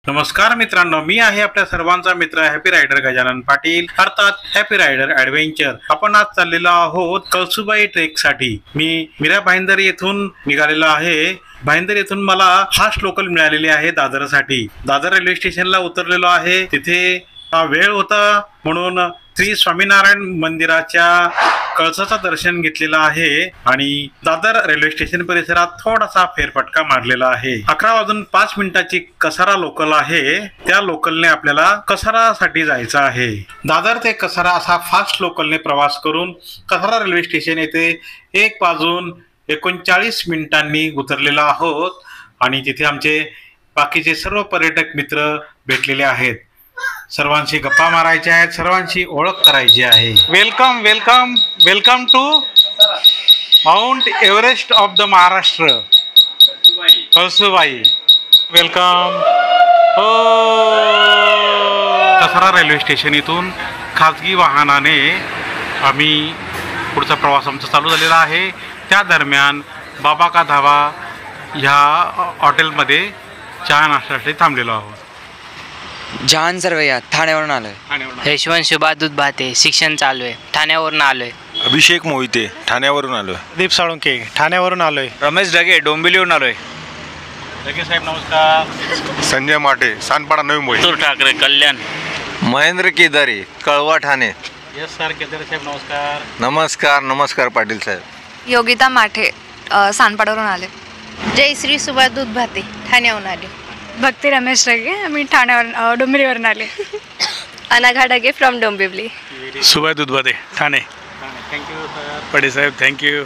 नमस्कार मित्रांनो, मी आहे आपल्या सर्वांचा मित्र हॅपी रायडर गजानन पाटील, अर्थात हॅपी रायडर ॲडव्हेंचर। आपण आज चाललेलो आहोत कळसुबाई ट्रेक साठी। मी मीरा भाईंदर येथून निघालेलो आहे। भाईंदर येथून मला फास्ट लोकल मिळालेली आहे दादरसाठी। दादर रेल्वे स्टेशनला उतरलेलो आहे। तिथे वेळ होता म्हणून श्री स्वामीनारायण मंदिराच्या कळसाचं दर्शन घेतलेलं आहे आणि दादर रेल्वे स्टेशन परिसरात थोडासा फेरफटका मारलेला आहे। 11:05 कसारा लोकल आहे। त्या लोकलने आपल्याला कसारासाठी जायचं आहे। दादर ते कसारा असा फास्ट लोकलने प्रवास करून कसारा रेल्वे स्टेशन येथे 1:39 उतरलेलो आहोत आणि तिथे आमचे बाकीचे सर्व पर्यटक मित्र भेटलेले आहेत। सर्वांशी गप्पा मारायच्या आहेत, सर्वांची ओळख करायची आहे। Welcome welcome welcome to Mount Everest of the Maharashtra, Kalsubai. Welcome. Kasara railway station इथून खाजगी वाहनाने आम्ही पुढचा प्रवास आमचा चालू झालेला आहे। त्या दरम्यान बाबा का धाबा ह्या हॉटेलमध्ये चहा नाश्त्यासाठी थांबलेलो आहोत। जहान सर्वैया ठाण्यावरून आलोय। यशवंत शुभा दूध भाते, शिक्षण चालू आहे, ठाण्यावरून आलोय। अभिषेक मोहिते ठाण्यावरून आलोय। दीप साळुंके ठाण्यावरून आलोय। रमेश ढगे डोंबिवलीहून आलोय। ढगे साहेब नमस्कार। संजय माटे सानपाडा नवी मुंबई। तुर ठाकरे कल्याण। महेंद्र केदारी कळवा ठाणे। यस सर केदारे साहेब नमस्कार। नमस्कार नमस्कार पाटील साहेब। योगिता माठे सानपाडावरून आले। जयश्री सुभाष दूध भाते ठाण्यावरून आले। भक्ती रमेश ढगे मी ठाण्यावरून डोंबिवलीवरून आले। अनाघा ढगे फ्रॉम डोंबिवली। सुभाष दूध भाते ठाणे। Thank you sir. पडे साहेब थँक्यू।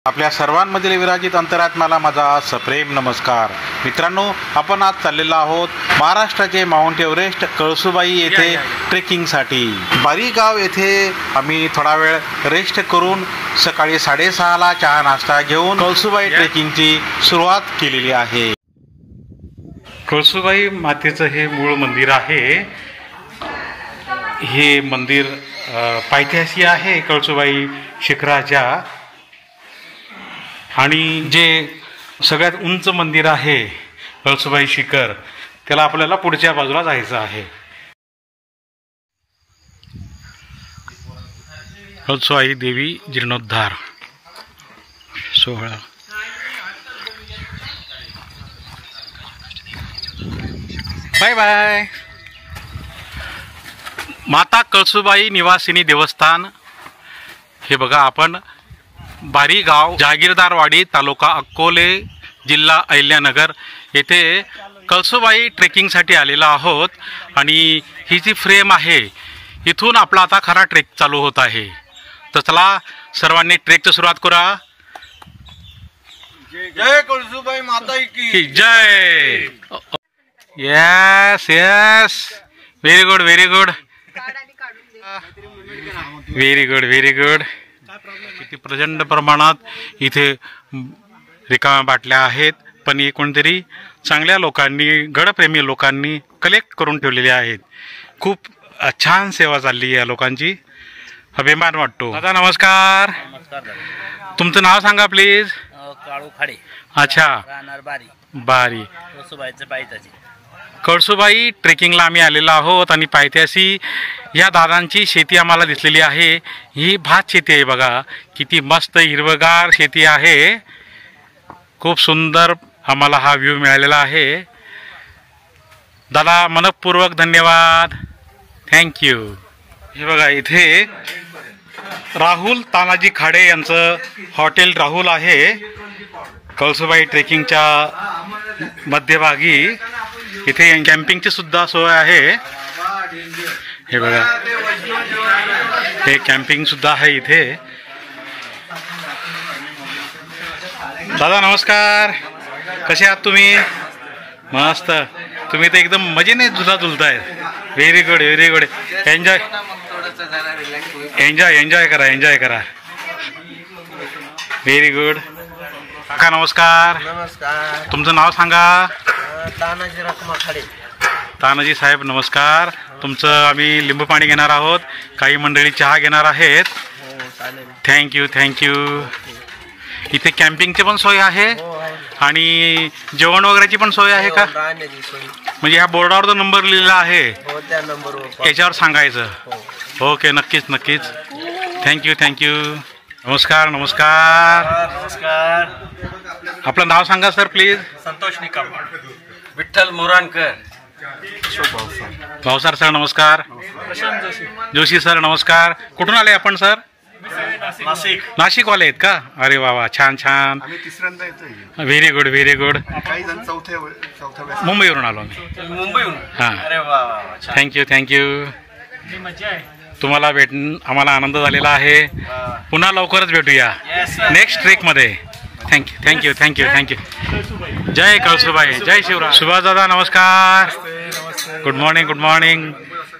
आपल्या सर्वांमधील विराजित अंतरात्म्याला माझा सप्रेम नमस्कार। मित्रांनो, आपण आज चाललेलो आहोत महाराष्ट्राचे माउंट एव्हरेस्ट कळसुबाई येथे ट्रेकिंगसाठी। बारी गाव येथे आम्ही थोडा वेळ रेस्ट करून सकाळी 6:30ला चहा नाश्ता घेऊन कळसुबाई ट्रेकिंगची सुरुवात केलेली आहे। कळसुबाई मातेचं हे मूळ मंदिर आहे। हे मंदिर पायथ्याशी आहे कळसुबाई शिखराच्या आणि जे सगळ्यात उंच मंदिर आहे कळसुबाई शिखर, त्याला आपल्याला पुढच्या बाजूला जायचं आहे। कळसुबाई देवी जीर्णोद्धार सोहळा। Bye bye. माता कळसुबाई निवासिनी देवस्थान हे बघा, आपण बारी गाव जहागीरदारवाडी तालुका अकोले जिल्हा अहिल्यानगर येथे कळसुबाई ट्रेकिंगसाठी आलेलो आहोत आणि ही जी फ्रेम आहे इथून आपला आता खरा ट्रेक चालू होत आहे। तर चला सर्वांनी ट्रेकची सुरुवात करा। जय कळसुबाई माता की जय। Yes yes, very good very good very good very good. किती प्रचंड प्रमाणात इथे रिकाम्या बाटल्या आहेत, पण हे कोणतरी चांगल्या लोकांनी, गडप्रेमी लोकांनी कलेक्ट करून ठेवलेले आहेत। खूप छान सेवा चालली या लोकांची, अभिमान वाटतो। दादा नमस्कार। तुमचं नाव सांगा प्लीज। काळू खाडे। अच्छा, राहणार बारी बारी कळसुबाईचं पायथ्याशी। कळसुबाई ट्रेकिंगला आम्ही आलेलो आहोत आणि पायथ्याशी या दादांची शेती आम्हाला दिसलेली आहे। ही भात शेती आहे बघा, किती मस्त हिरवगार शेती आहे। खूप सुंदर आम्हाला हा व्ह्यू मिळालेला आहे। दादा मनपूर्वक धन्यवाद, थँक्यू। हे बघा, इथे राहुल तानाजी खाडे यांचं हॉटेल राहुल आहे कळसुबाई ट्रेकिंगच्या मध्यभागी। इथे कॅम्पिंगची सुद्धा सोय आहे। हे बघा, हे कॅम्पिंग सुद्धा आहे इथे। दादा नमस्कार, कसे आहात तुम्ही? मस्त, तुम्ही तर एकदम मजेने झुलताय। Very good very good. Enjoy enjoy enjoy करा, एन्जॉय करा। Very good. काका नमस्कार। नमस्कार। तुमचं नाव सांगा। तानाजी रखमा खाडे। तानाजी साहेब नमस्कार। तुमचं आम्ही लिंबू पाणी घेणार आहोत, काही मंडळी चहा घेणार आहेत। Thank you thank you. इथे कॅम्पिंगची पण सोय आहे आणि जेवण वगैरेची पण सोय आहे का? म्हणजे ह्या बोर्डावर जो नंबर लिहिलेला आहे हो त्या नंबरवर याच्यावर सांगायचं. ओके, नक्कीच नक्कीच. Thank you thank you. नमस्कार नमस्कार. नमस्कार. आपलं नाव सांगा sir please. Santosh Nikam. Vitthal Moranakar. Bhavsar sir नमस्कार. जोशी सर नमस्कार. कुठून आले आपण सर? नाशिक. नाशिकवाले आहेत का? अरे वा वा, छान छान. आम्ही तिसऱ्यांदा येतोय. Very good very good. काही जण चौथ्या मुंबईवरून आलो आम्ही. मुंबईहून. हां, अरे वा वा वा. Thank you thank you. तुम्हाला भेटून आम्हाला आनंद झालेला आहे. पुन्हा लवकरच भेटूया नेक्स्ट ट्रेकमध्ये. Thank you thank you thank you thank you. जय कळसुबाई, जय शिवराय. सुभाष दादा नमस्कार. Good morning good morning.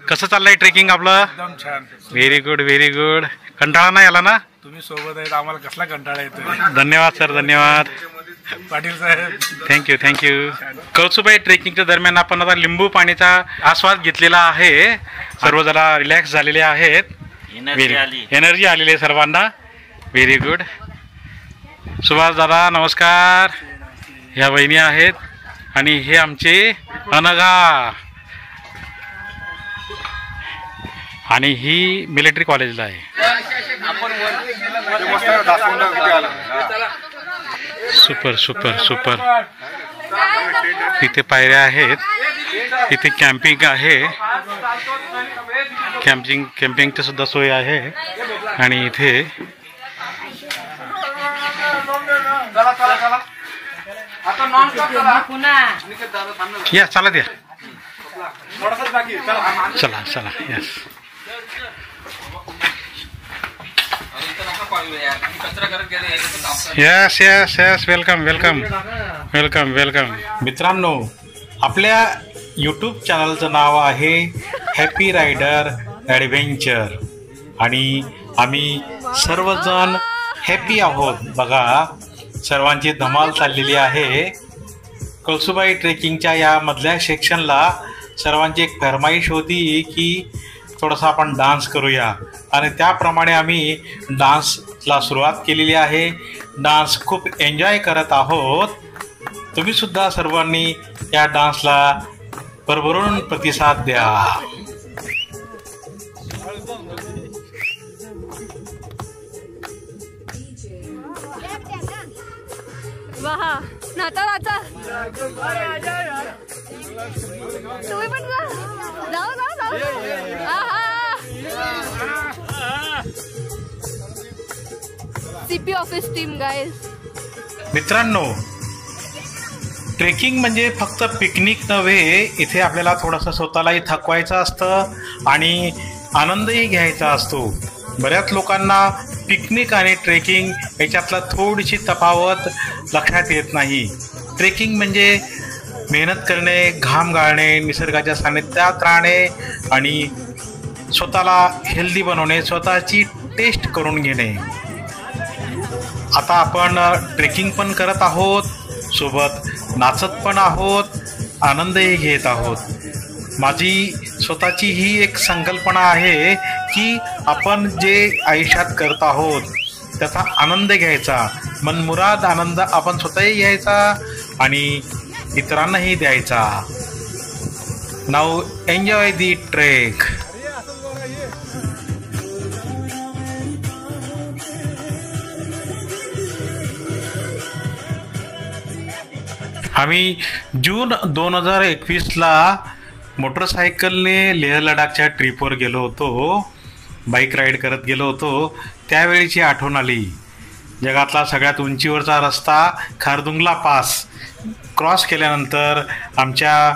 कसं चाललंय ट्रेकिंग आपलं? एकदम छान. Very good very good. कंटाळा नाही आला ना? तुम्ही सोबत आहेत, आम्हाला कसला कंटाळा येतोय. धन्यवाद सर धन्यवाद. पाटील साहेब. Thank you thank you. कळसुबाई ट्रेकिंगच्या दरम्यान आपण आता लिंबू पाणीचा आस्वाद घेतलेला आहे. सर्व जरा रिलॅक्स झालेले आहेत. एनर्जी आलेली आहे सर्वांना. Very good. सुभाष दादा नमस्कार. ह्या वहिनी आहेत आणि हे आमचे अनघा आणि ही मिलिटरी कॉलेजला आहे. Super super super. इथे पायऱ्या आहेत, इथे कॅम्पिंग आहे, कॅम्पिंगची सुद्धा सोय आहे. आणि इथे या चला द्या चला चला. Yes yes yes. Welcome welcome welcome welcome. मित्रांनो, आपल्या यूट्यूब चॅनलचं नाव आहे हॅपी रायडर ॲडव्हेंचर आणि आम्ही सर्वजण हॅपी आहोत. बघा, सर्वांची धमाल चाललेली आहे. कळसुबाई ट्रेकिंगच्या या मधल्या सेक्शनला सर्वांची एक फरमाईश होती की थोडासा आपण डान्स करूया आणि त्याप्रमाणे आम्ही डान्सला सुरुवात केलेली आहे. डान्स खूप एन्जॉय करत आहोत. तुम्हीसुद्धा सर्वांनी या डान्सला भरभरून प्रतिसाद द्या. वाहा, नाचा नाचा. तुम्ही पण जा. जाऊ जाऊ जाऊ. CP office team guys. मित्रांनो, ट्रेकिंग म्हणजे फक्त पिकनिक नव्हे. इथे आपल्याला थोडंसं स्वतःलाही थकवायचं असतं आणि आनंदही घ्यायचा असतो. बऱ्याच लोकांना पिकनिक आणि ट्रेकिंग याच्यातला थोडीशी तफावत लक्षात येत नाही. ट्रेकिंग म्हणजे मेहनत करणे, घाम गाळणे, निसर्गाच्या सानिध्यात राहणे आणि स्वतःला हेल्दी बनवणे, स्वतःची टेस्ट करून घेणे. आता आपण ट्रेकिंग पण करत आहोत, सोबत नाचत पण आहोत, आनंदही घेत आहोत. माझी स्वतःची ही एक संकल्पना आहे की आपण जे आयुष्यात करत आहोत त्याचा आनंद घ्यायचा, मनमुराद आनंद आपण स्वतःही घ्यायचा आणि इतरांनाही द्यायचा. नाऊ एन्जॉय दी ट्रेक. आम्ही जून 2021ला मोटरसायकलने लेह लडाखच्या ट्रिपवर गेलो होतो. बाईक राईड करत गेलो होतो. त्यावेळीची आठवण आली. जगातला सगळ्यात उंचीवरचा रस्ता खारदुंगला पास क्रॉस केल्यानंतर आमच्या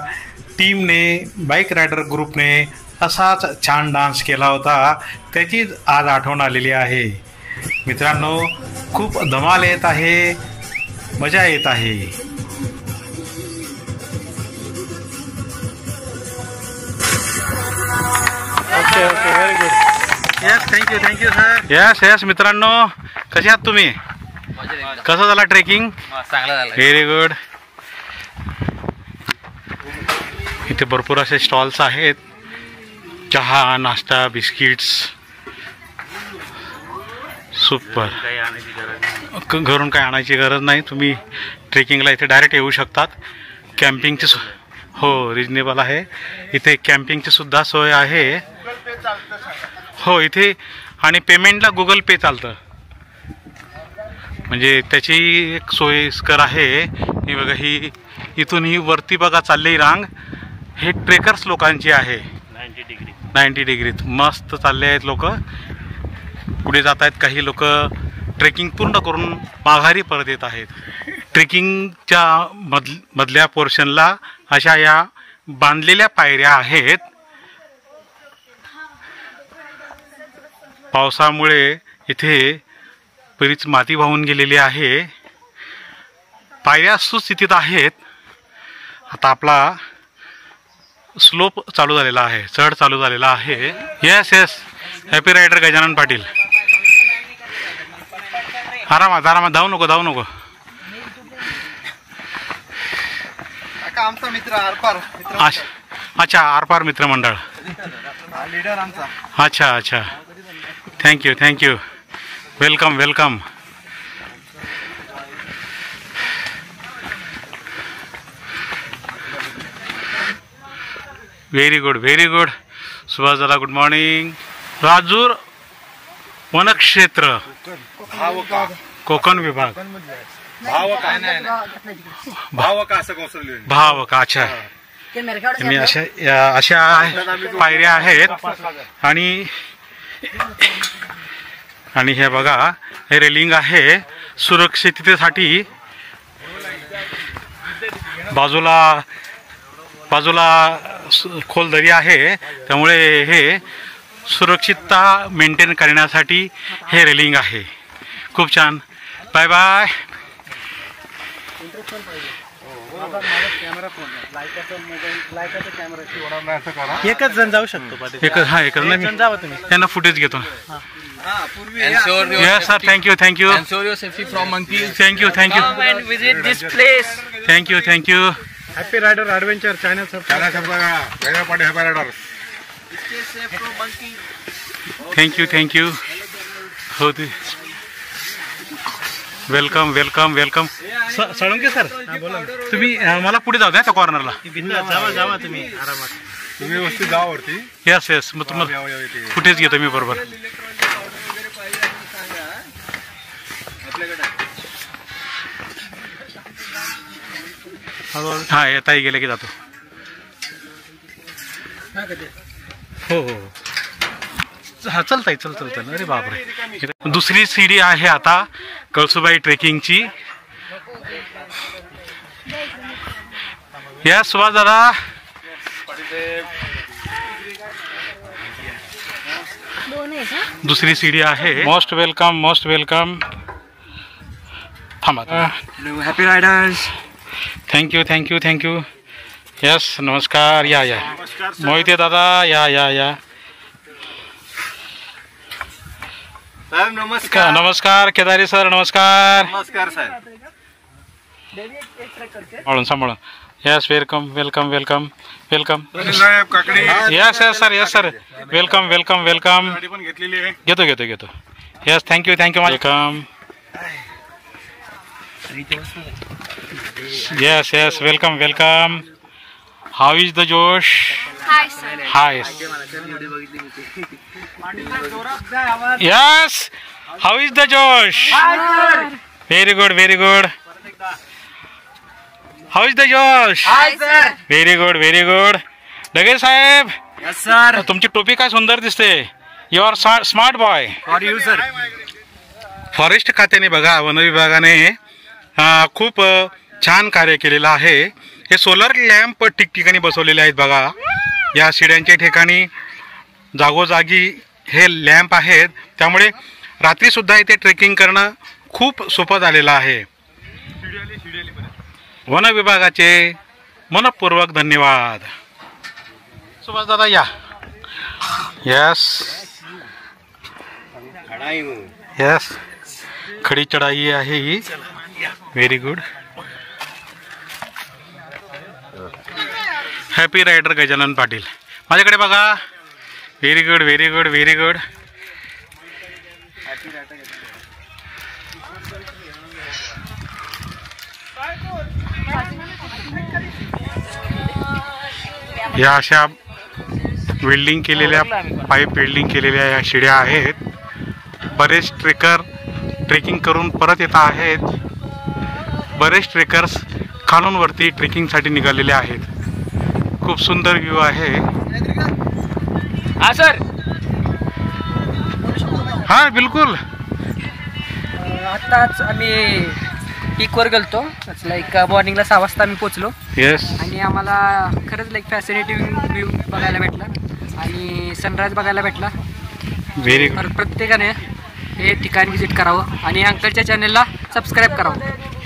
टीमने, बाईक रायडर ग्रुपने असाच छान डान्स केला होता. त्याचीच आज आठवण आलेली आहे. मित्रांनो, खूप धमाल येत आहे, मजा येत आहे. Okay okay, very good. Yes, thank you thank you sir. Yes yes. मित्रांनो, कसे आहात तुम्ही? कसं झाला ट्रेकिंग? चांगला झाला. Very good. इथे भरपूर असे स्टॉल्स आहेत. चहा, नाश्ता, बिस्किट्स. सुपर. घरून काय आणायची गरज नाही. तुम्ही ट्रेकिंगला इथे डायरेक्ट येऊ शकतात. कॅम्पिंगची हो रिजनेबल आहे. इथे कॅम्पिंगची सुद्धा सोय आहे. हो इथे आणि पेमेंटला गुगल पे चालतं, म्हणजे त्याची एक सोयीस्कर आहे. ही बघा ही इथून ही वरती बघा चालली रांग, हे ट्रेकर्स लोकांची आहे. 90 डिग्रीत मस्त चालले आहेत लोक, पुढे जात आहेत. काही लोक ट्रेकिंग पूर्ण करून माघारी परत येत आहेत. ट्रेकिंगच्या मधल्या पोर्शनला अशा या बांधलेल्या पायऱ्या आहेत. पावसामुळे इथे बरीच माती वाहून गेलेली आहे. पायऱ्या सुस्थितीत आहेत. आता आपला स्लोप चालू झालेला आहे, चढ चालू झालेला आहे. Yes yes happy rider Gajanan Patil. आरामात आरामात, धावू नको. आमचा मित्र आरपार अच्छा आरपार मित्रमंडळ लीडर आमचा. अच्छा thank you welcome. Very good. Subhash दादा गुड मॉर्निंग. राजूर वनक्षेत्र कोकण विभाग भावका. अच्छा मी अशा पायऱ्या आहेत. आणि हे बघा हे रेलिंग आहे सुरक्षिततेसाठी. बाजूला खोल दरी आहे, त्यामुळे हे सुरक्षितता मेंटेन करण्यासाठी हे रेलिंग आहे. खूप छान. Bye bye. एकच जण जाऊ शकतो. एकच नाही जावा तुम्ही. त्यांना फुटेज घेतो. Yes sir thank you. Thank you. Happy rider adventure channel thank you. हो ते वेलकम. सळुंके सर तुम्ही मला पुढे जाऊ द्या त्या कॉर्नरला. जावा तुम्ही आरामात. तुम्ही व्यवस्थित जा वरती. येस मग तुम्हाला फुटेज घेतो मी बरोबर. हा येताही गेले की जातो. हो हा चलताय. अरे बापरे. दुसरी सीडी आहे आता कळसुबाई ट्रेकिंगची. या सुभाष दादा दुसरी सीडी आहे. Most welcome. थांबा. Happy riders. थँक्यू. यस नमस्कार. या मोहिते दादा या. साहेब नमस्कार. नमस्कार केदारी सर. नमस्कार साहेब. सांभाळून. Yes welcome. साहेब काकडी यस सर वेलकम. पण घेतलेली आहे. घेतो. Yes thank you. Welcome. Yes, welcome. How is the Josh? Hi sir. Hi. Yes. How is the Josh? Very good. How is the Josh? Hi sir. Very good. Dage साहेब. Yes sir. तुमची टोपी काय सुंदर दिसते. You are smart boy. For you sir. Forest खात्याने बघा one विभागाने खूप छान कार्य केलेलं आहे. हे सोलर लॅम्प ठिकठिकाणी बसवलेले आहेत बघा. या शिड्यांच्या ठिकाणी जागोजागी हे लॅम्प आहेत, त्यामुळे रात्रीसुद्धा इथे ट्रेकिंग करणं खूप सोपं झालेलं आहे. वन विभागाचे मनपूर्वक धन्यवाद. सुभाष दादा या. यस खडी चढाई आहे ही. Very good. Happy rider Gajanan Patil माझ्याकडे बघा. Very good. या अशा वेल्डिंग केलेल्या पाईप वेल्डिंग केलेल्या या शिड्या आहेत. बरेच ट्रेकर ट्रेकिंग करून परत येत आहेत. बरेच ट्रेकर्स खालून वरती ट्रेकिंगसाठी निघालेले आहेत. खूप सुंदर व्ह्यू आहे. हा सर. हां बिलकुल. आत्ताच आम्ही पीकवर गेलतो. लाईक मॉर्निंगला 6 वाजता आम्ही पोचलो. येस. आणि आम्हाला खरंच लाईक फॅसिनेटिंग व्ह्यू बघायला भेटला आणि सनराईज बघायला भेटला. व्हेरी तर प्रत्येकाने हे ठिकाण व्हिजिट करावं आणि अंकलच्या चॅनलला सबस्क्राईब करावं.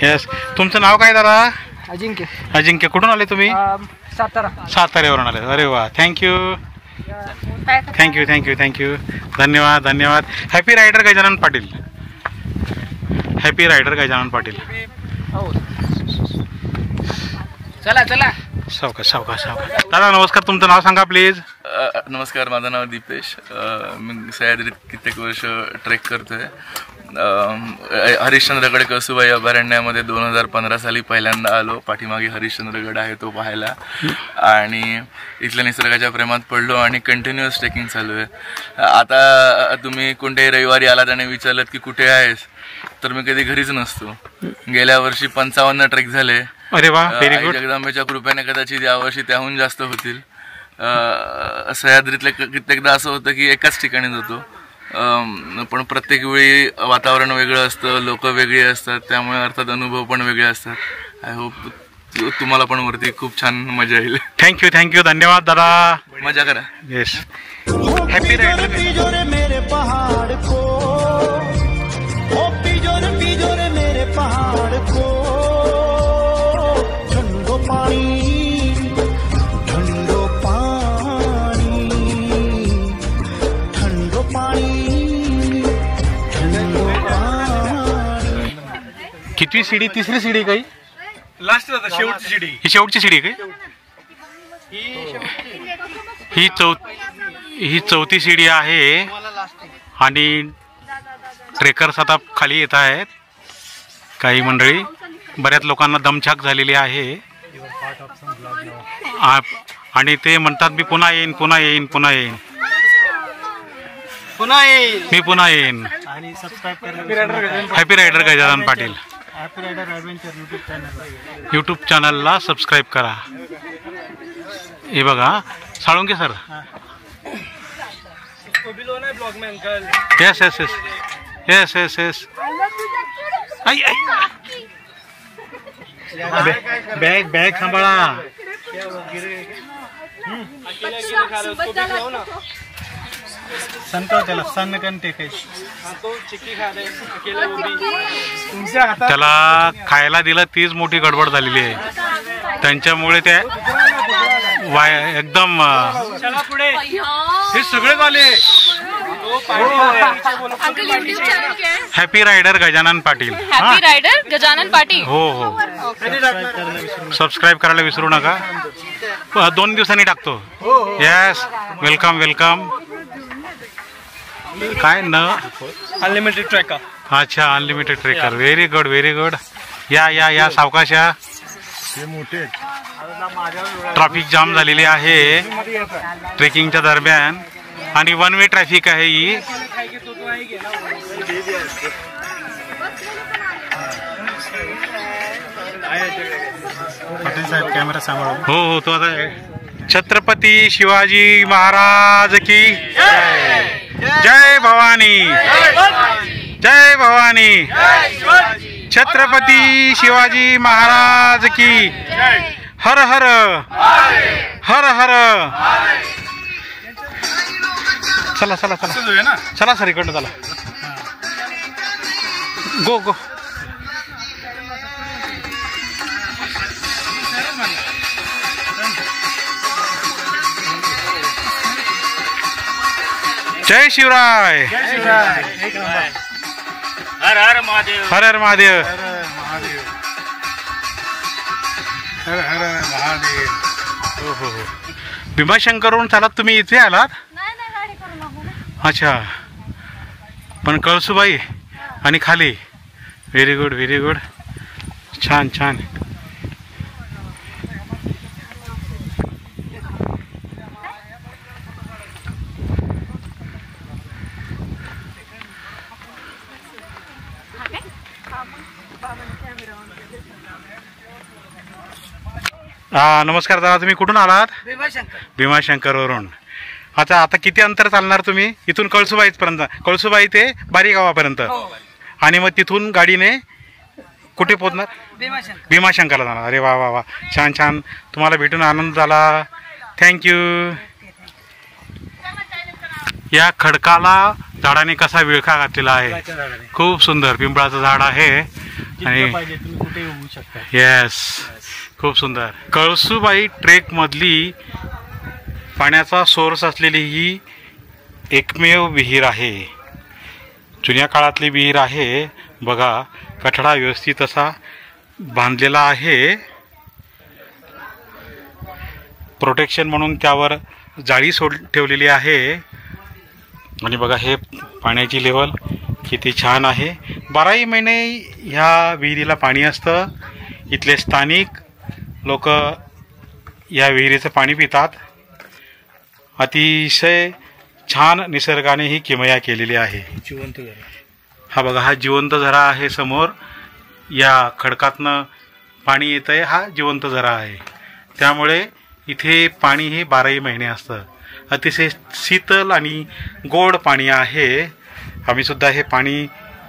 येस. तुमचं नाव काय दादा? अजिंक्य. अजिंक्य. कुठून आले तुम्ही? सातारा. साताऱ्यावरून आले. अरे वा. Thank you thank you thank you thank you. धन्यवाद धन्यवाद. Happy rider Gajanan Patil. Happy rider Gajanan Patil. चला चला. सावकाश सावकाश सावकाश. दादा नमस्कार. तुमचं नाव सांगा प्लीज. नमस्कार, माझं नाव दीपेश. मी सह्याद्रीत कित्येक वर्ष ट्रेक करतोय. हरिश्चंद्रगड कळसुबाई अभयारण्यामध्ये 2015 साली पहिल्यांदा आलो. पाठीमागे हरिश्चंद्रगड आहे तो पाहायला आणि इथल्या निसर्गाच्या प्रेमात पडलो आणि कंटिन्युअस ट्रेकिंग चालू आहे. आता तुम्ही कोणत्याही रविवारी आलात आणि विचारलं की कुठे आहेस तर मी कधी घरीच नसतो. गेल्या वर्षी 55 ट्रेक झाले. अरे वा. Very good. जगदंबेच्या कृपेने कदाचित यावर्षी त्याहून जास्त होतील. सह्याद्रीतल्या कित्येकदा असं होतं की एकाच ठिकाणी जातो पण प्रत्येक वेळी वातावरण वेगळं असतं, लोक वेगळी असतात, त्यामुळे अर्थात अनुभव पण वेगळे असतात. आय होप तुम्हाला पण वरती खूप छान मजा येईल. Thank you thank you. धन्यवाद दादा. मजा करा. येस. Happy rider. मेरे पहाड़ को ओ पिजो रे मेरे पहाड़ को ठंडो पानी ठंडो पानी ठंडो पानी ठंडो पानी. कितवी सीडी? तिसरी सीडी काही? लास्ट शेवटची शिडी. ही शेवटची सीडी काही? ही चौथी सीडी आहे आणि ट्रेकर्स आता खाली येत आहेत. काही मंडळी. बऱ्याच लोकांना दमछाक झालेली आहे आणि ते म्हणतात मी पुन्हा येईन पुन्हा येईन पुन्हा येईन मी पुन्हा येईन. आणि सबस्क्राईब करा happy rider Gajanan Patil happy rider adventure YouTube चॅनलला सबस्क्राईब करा. हे बघा Salunke sir. Yes yes yes yes yes yes. Bag bag सांभाळा. त्याला सन्न कंटे त्याला खायला दिलं तीच मोठी गडबड झालेली आहे. त्यांच्यामुळे ते एकदम हे सगळे झाले. Happy rider Gajanan Patil. Happy rider Gajanan Patil. हो हो. सबस्क्राईब करायला विसरू नका. 2 दिवसांनी टाकतो. येस. Welcome welcome. काय न अनलिमिटेड ट्रेकर. अच्छा unlimited trekker. Very good very good. या या या सावकाश या. ट्रॅफिक जाम झालेली आहे ट्रेकिंगच्या दरम्यान आणि 1 वे ट्रॅफिक आहे ही. पाटील साहेब कॅमेरा सांभाळून. हो हो. तो आता छत्रपती शिवाजी महाराज की जय भवानी जय भवानी. छत्रपती शिवाजी महाराज की हर हर हर हर. चला चला चला चला सर इकडनं चला. गो गो. जय शिवराय. हर हर महादेव. हर हर महादेव. हर हर महादेव. हो हो हो. भीमाशंकरवरून चालत तुम्ही इथे आलात? अच्छा. पण कळसुबाई आणि खाली. Very good very good. छान छान. नमस्कार दादा, तुम्ही कुठून आलात? भीमाशंकरवरून. अच्छा, आता किती अंतर चालणार तुम्ही इथून? कळसुबाईपर्यंत, कळसुबाई ते बारी गावापर्यंत. आणि मग तिथून गाडीने कुठे पोहोचणार? भीमाशंकरला जाणार. अरे वा वा वा, छान छान. तुम्हाला भेटून आनंद झाला. थँक्यू. या खडकाला झाडाने कसा विळखा घातलेला आहे. खूप सुंदर पिंपळाचं झाड आहे. आणि कुठे येऊ शकता. येस, खूप सुंदर. कळसुबाई ट्रेकमधली पाण्याचा सोर्स असलेली ही एकमेव विहीर आहे. जुन्या काळातली विहीर आहे. बघा, कठडा व्यवस्थित असा बांधलेला आहे. प्रोटेक्शन म्हणून त्यावर जाळी ठेवलेली आहे. आणि बघा, हे पाण्याची लेवल किती छान आहे. 12ही महिने ह्या विहिरीला पाणी असतं. इथले स्थानिक लोक या विहिरीचं पाणी पितात. अतिशय छान निसर्गाने ही किमया केलेली आहे. जिवंत झाला. हा बघा, हा जिवंत झरा आहे समोर. या खडकातनं पाणी येत आहे. हा जिवंत झरा आहे. त्यामुळे इथे पाणी हे 12ही महिने असतं. अतिशय शीतल आणि गोड पाणी आहे. आम्ही सुद्धा हे पाणी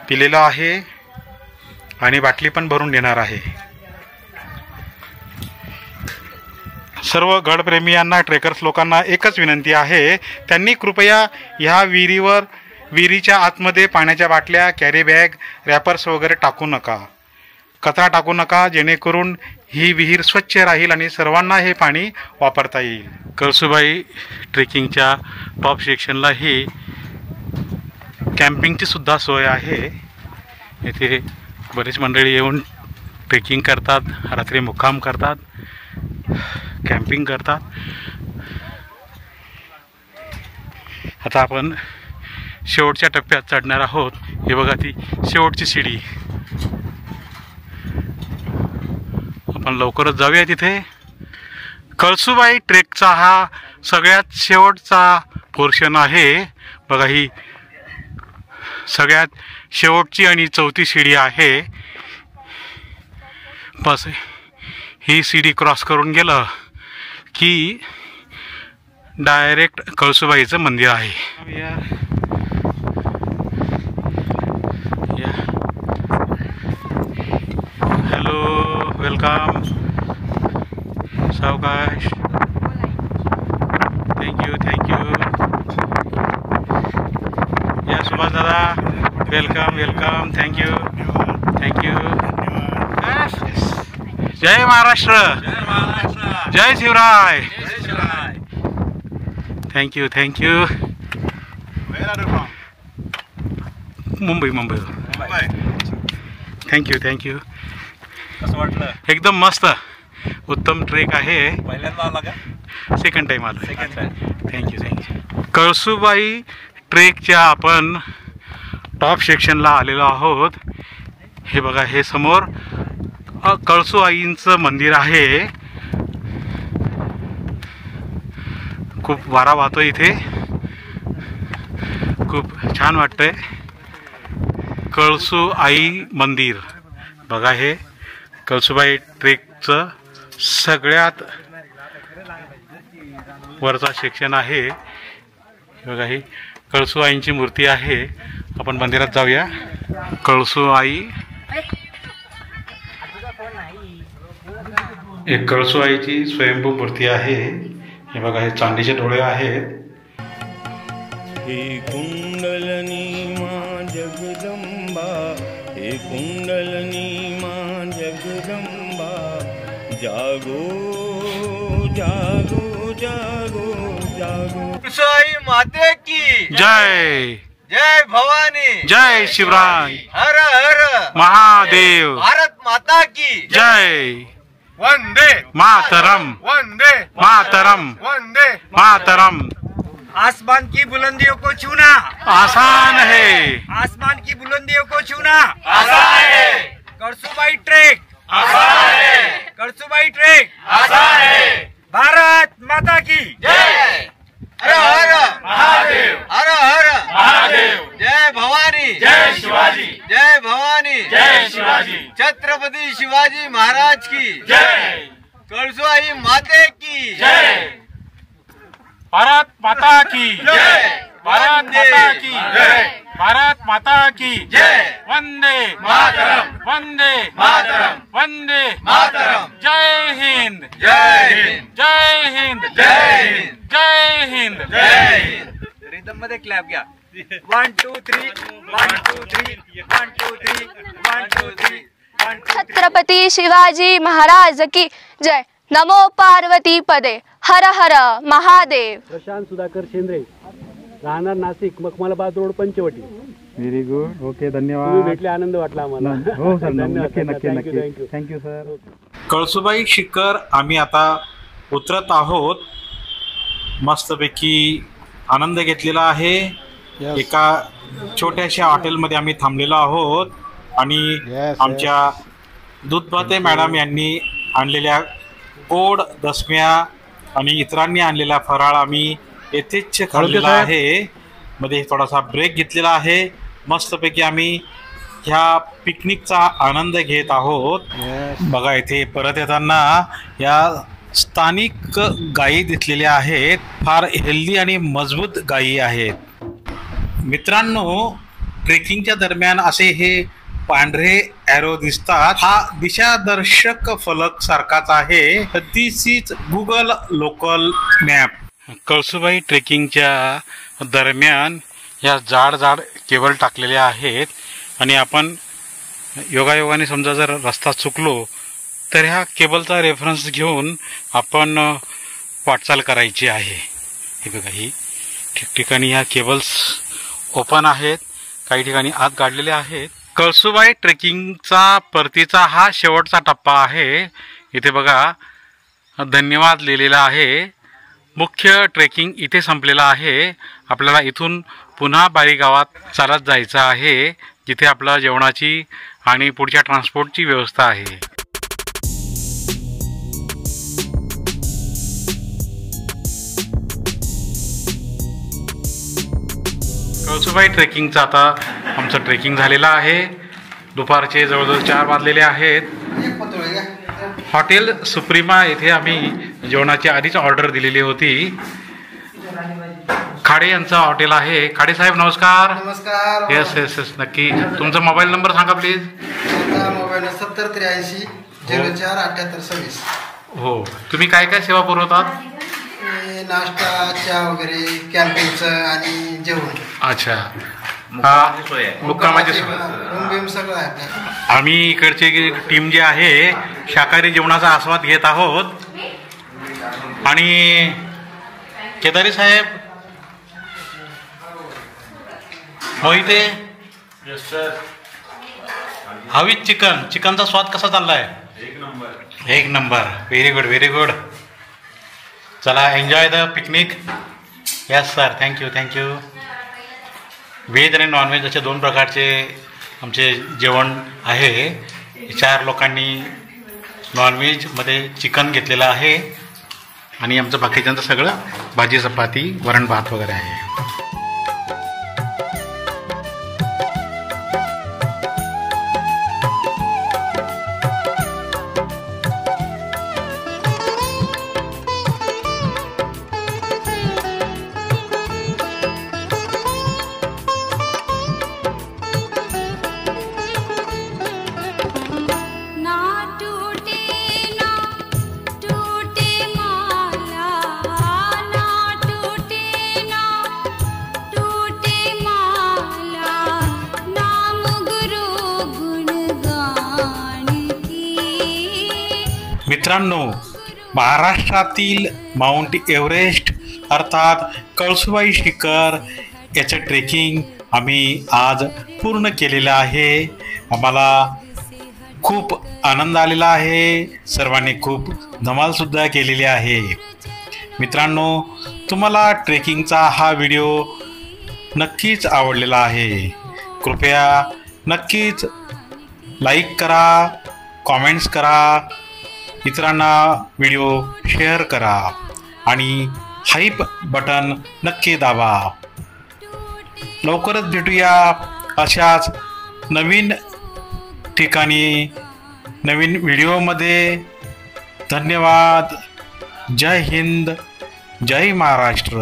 पिलेलं आहे आणि बाटली पण भरून देणार आहे. सर्व गडप्रेमियांना, ट्रेकर्स लोकांना एकच विनंती आहे, त्यांनी कृपया ह्या विहिरीच्या आतमध्ये पाण्याच्या बाटल्या, कॅरी बॅग, रॅपर्स वगैरे टाकू नका, कचरा टाकू नका, जेणेकरून ही विहीर स्वच्छ राहील आणि सर्वांना हे पाणी वापरता येईल. कळसुबाई ट्रेकिंगच्या टॉप सेक्शनला ही कॅम्पिंगची सुद्धा सोय आहे. येथे बरेच मंडळी येऊन ट्रेकिंग करतात, रात्री मुक्काम करतात, कॅम्पिंग करतात. आता आपण शेवटच्या टप्प्यात चढणार आहोत. हे बघा, ती शेवटची शिडी. आपण लवकरच जाऊया तिथे. कळसुबाई ट्रेकचा हा सगळ्यात शेवटचा पोर्शन आहे. बघा, ही सगळ्यात शेवटची आणि चौथी शिडी आहे. बस ही शिडी क्रॉस करून गेलं की डायरेक्ट कळसुबाईचं मंदिर आहे. Hello, welcome. सावकाश. थँक्यू. या सुभाष दादा, वेलकम. थँक्यू. जय महाराष्ट्र. जय शिवराय. थँक्यू. मुंबई. थँक्यू. कसं वाटलं? एकदम मस्त, उत्तम ट्रेक आहे. पहिल्यांदा आला का? सेकंड टाइम आलो. थँक्यू. कळसुबाई ट्रेकच्या आपण टॉप सेक्शनला आलेलो आहोत. हे बघा, हे समोर कळसुबाईंचं मंदिर आहे. खूप वारा वाहतोय इथे. खूप छान वाटतंय. कळसुबाई मंदिर बघा, हे कळसुबाई ट्रेकचं सगळ्यात वरचा सेक्शन आहे. बघा, ही कळसुबाईंची मूर्ती आहे. आपण मंदिरात जाऊया. कळसुबाई, एक कळसुबाईची स्वयंभू मूर्ती आहे. हे बघा, हे चांदीचे डोळे आहेत. हे कुंडलनी मां जगदंबा, हे कुंडलनी मां जगदंबा, जागो जागो जागो जागो. कळसुबाई माते की जय. जय भवानी. जय शिवराय. हर हर महादेव. भारत माता की जय. वंदे मातरम. आसमान की बुलंदियों को छूना आसान है. आसमान की बुलंदियों को छूना आसान है. कळसुबाई ट्रेक आसान है. कळसुबाई ट्रेक आसान है. भारत माता की जय. हर हर महादेव. हर हर महादेव. जय भवानी. जय शिवाजी. जय भवानी. जय शिवाजी. छत्रपती शिवाजी महाराज की जय. कळसुबाई माते की जय. भारत माता की जय. भारत माता की जय. भारत माता की जय. वंदे मातरम. वंदे मातरम. वंदे मातरम. जय हिंद. जय हिंद. जय हिंद. जय हिंद. जय हिंद. जय हिंद. रिदम मध्ये क्लॅप घ्या. 1 2 3 1 2 3 1 2 3 1 2 3 1 2 छत्रपती शिवाजी महाराज की जय. नमो पार्वती पदे. हर हर महादेव. प्रशांत सुधाकर शेंद्रे, राहणार Nashik, Makhmalabad road, Panchavati. Very good. Okay, धन्यवाद. तुम्ही भेटले, आनंद वाटला आम्हाला. हो सर, नक्की थँक्यू. Thank you sir. कळसुबाई शिखर आम्ही आता उतरत आहोत. मस्तपैकी आनंद घेतलेला आहे. एका छोट्याशा हॉटेलमध्ये आम्ही थांबलेलो आहोत आणि आमच्या दूधभाते मॅडम यांनी आणलेल्या गोड दशम्या आणि इतरांनी आणलेला फराळ आम्ही येथेच खाल्लेला आहे. मध्ये थोडासा ब्रेक घेतलेला आहे. मस्तपैकी आम्ही ह्या पिकनिकचा आनंद घेत आहोत. बघा, इथे परत येताना या स्थानिक गायी दिसलेल्या आहेत. फार हेल्दी आणि मजबूत गायी आहेत. मित्रांनो, ट्रेकिंगच्या दरम्यान असे हे पांढरे ॲरो दिसतात. हा दिशादर्शक फलक सारखाच आहे. This is Google local map. Kalsubai ट्रेकिंगच्या दरम्यान या जाड केबल टाकलेल्या आहेत आणि आपण योगायोगाने समजा जर रस्ता चुकलो तर ह्या केबलचा रेफरन्स घेऊन आपण वाटचाल करायची आहे. हे बघा, ही ठिकठिकाणी ह्या केबल्स ओपन आहेत, काही ठिकाणी आत काढलेले आहेत. कळसुबाई ट्रेकिंगचा परतीचा हा शेवटचा टप्पा आहे. इथे बघा, धन्यवाद लिहिलेला आहे. मुख्य ट्रेकिंग इथे संपलेला आहे. आपल्याला इथून पुन्हा बारी गावात चालत जायचं आहे, जिथे आपलं जेवणाची आणि पुढच्या ट्रान्सपोर्टची व्यवस्था आहे. कळसुबाई ट्रेकिंगचं आता आमचं ट्रेकिंग झालेलं आहे. दुपारचे जवळजवळ 4 वाजलेले आहेत. हॉटेल सुप्रीमा येथे आम्ही जेवणाची आधीच ऑर्डर दिलेली होती. खाडे यांचं हॉटेल आहे. खाडे साहेब, नमस्कार. नमस्कार. येस, नक्की. तुमचा मोबाईल नंबर सांगा प्लीज. मोबाईल 7083 04 78 26. हो, तुम्ही काय काय सेवा पुरवतात? नाश्ता, चहा वगैरे, कॅम्पिंगचं आणि जेवण. अच्छा, मुक्कामाची सोय. रूम सगळं आहे आपल्याकडे. आम्ही इकडची टीम जी आहे शाकाहारी जेवणाचा आस्वाद घेत आहोत. आणि केदारी साहेब, मोहिते, हवीत चिकनचा स्वाद कसा चाललाय? एक नंबर. Very good. चला, enjoy the picnic. Yes sir, thank you. Veg आणि नॉनव्हेज असे 2 प्रकारचे आमचे जेवण आहे. 4 लोकांनी नॉनव्हेजमध्ये चिकन घेतलेलं आहे आणि आमचं बाकीच्यांचं सगळं भाजी, चपाती, वरण भात वगैरे आहे. मित्रांनो, महाराष्ट्रातील माउंट एव्हरेस्ट अर्थात कळसुबाई शिखर याचं ट्रेकिंग आम्ही आज पूर्ण केलेलं आहे. आम्हाला खूप आनंद आलेला आहे. सर्वांनी खूप धमालसुद्धा केलेली आहे. मित्रांनो, तुम्हाला ट्रेकिंगचा हा व्हिडिओ नक्कीच आवडलेला आहे. कृपया नक्कीच लाईक करा, कॉमेंट्स करा, इतरांना व्हिडिओ शेअर करा आणि हाईप बटन नक्की दाबा. लवकरच भेटूया अशाच नवीन ठिकाणी, नवीन व्हिडिओमध्ये. धन्यवाद. जय हिंद, जय महाराष्ट्र.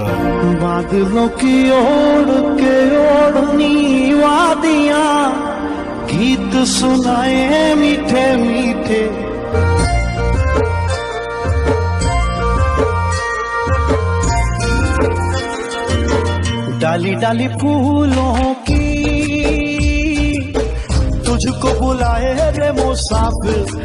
बादलों की ओढ़ के ओढ़नी वादियां गीत सुनाए मीठे मीठे. डाली डाली फूलों की तुझको बुलाए रे मुसाफिर.